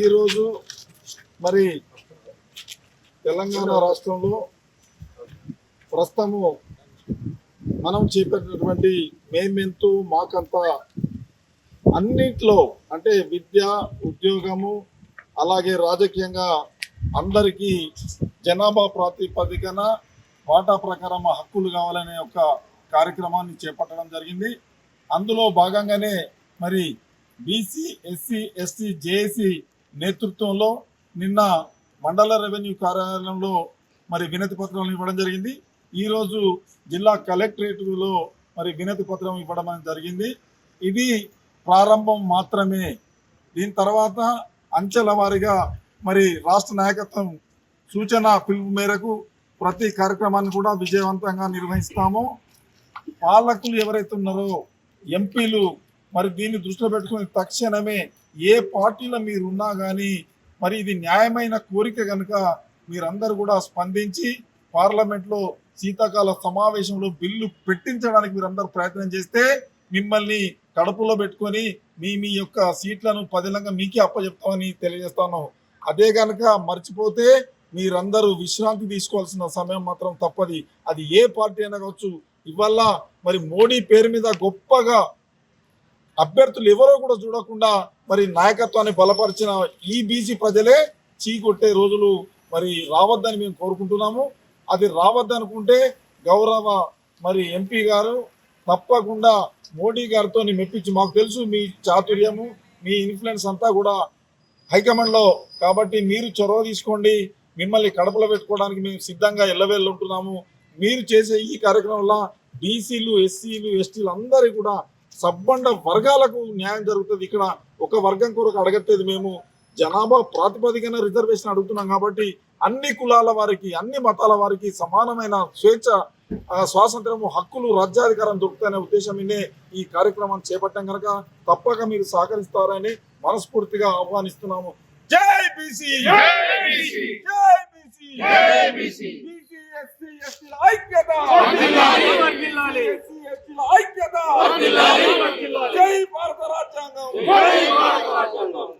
ఈరోజు మరి తెలంగాణ రాష్ట్రంలో ప్రస్తుతము మనం చేపట్టినటువంటి మేమెంతో మాకంతా అన్నిట్లో అంటే విద్య, ఉద్యోగము, అలాగే రాజకీయంగా అందరికీ జనాభా ప్రాతిపదికన వాటా ప్రకారం హక్కులు కావాలనే ఒక కార్యక్రమాన్ని చేపట్టడం జరిగింది. అందులో భాగంగానే మరి బీసీ, ఎస్సీ, ఎస్టీ, జేఏసీ నేతృత్వంలో నిన్న మండల రెవెన్యూ కార్యాలయంలో మరి వినతి పత్రాలను ఇవ్వడం జరిగింది. ఈరోజు జిల్లా కలెక్టరేట్లో మరి వినతి పత్రం ఇవ్వడం జరిగింది. ఇది ప్రారంభం మాత్రమే. దీని తర్వాత అంచెల వారీగా మరి రాష్ట్ర నాయకత్వం సూచన పిలుపు మేరకు ప్రతి కార్యక్రమాన్ని కూడా విజయవంతంగా నిర్వహిస్తాము. పాలకులు ఎవరైతే ఉన్నారో ఎంపీలు మరి దీన్ని దృష్టిలో పెట్టుకుని తక్షణమే ఏ పార్టీలో మీరు ఉన్నా కానీ మరి ఇది న్యాయమైన కోరిక కనుక మీరందరూ కూడా స్పందించి పార్లమెంట్లో శీతాకాల సమావేశంలో బిల్లు పెట్టించడానికి మీరందరూ ప్రయత్నం చేస్తే మిమ్మల్ని కడుపులో పెట్టుకొని మీ యొక్క సీట్లను పదిలంగా మీకే అప్పచెప్తామని తెలియజేస్తాను. అదే కనుక మర్చిపోతే మీరందరూ విశ్రాంతి తీసుకోవాల్సిన సమయం మాత్రం తప్పది. అది ఏ పార్టీ అయినా కావచ్చు. ఇవాళ మరి మోడీ పేరు మీద గొప్పగా అభ్యర్థులు ఎవరో కూడా చూడకుండా మరి నాయకత్వాన్ని బలపరిచిన ఈ బీసీ ప్రజలే చీకొట్టే రోజులు మరి రావద్దని మేము కోరుకుంటున్నాము. అది రావద్దనుకుంటే గౌరవ మరి ఎంపీ గారు తప్పకుండా మోడీ గారితో మెప్పించి, మాకు తెలుసు మీ చాతుర్యము, మీ ఇన్ఫ్లుయెన్స్ అంతా కూడా హైకమాండ్లో, కాబట్టి మీరు చొరవ తీసుకోండి. మిమ్మల్ని కడపలో పెట్టుకోవడానికి మేము సిద్ధంగా ఎల్లవేళ్ళు ఉంటున్నాము. మీరు చేసే ఈ కార్యక్రమంలో బీసీలు, ఎస్సీలు, ఎస్టీలు అందరికీ కూడా సబ్బండ వర్గాలకు న్యాయం జరుగుతుంది. ఇక్కడ ఒక వర్గం కొరకు అడగట్టేది మేము జనాభా ప్రాతిపదికన రిజర్వేషన్ అడుగుతున్నాం. కాబట్టి అన్ని కులాల వారికి, అన్ని మతాల వారికి సమానమైన స్వేచ్ఛ, స్వాతంత్రము, హక్కులు, రాజ్యాధికారం దొరుకుతాయనే ఉద్దేశం ఈ కార్యక్రమాన్ని చేపట్టాం కనుక తప్పక మీరు సహకరిస్తారని మనస్ఫూర్తిగా ఆహ్వానిస్తున్నాము. జై బీసీ, జై బీసీ, జై బీసీ, జై బీసీ. బీసీ, ఎస్సీ, ఎస్టీల ఐక్యత, వర్ధిల్లాలి. ఎస్సీ, ఎస్టీల ఐక్యత, వర్ధిల్లాలి. జై భారత రాజ్యాంగం, జై భారత రాజ్యాంగం.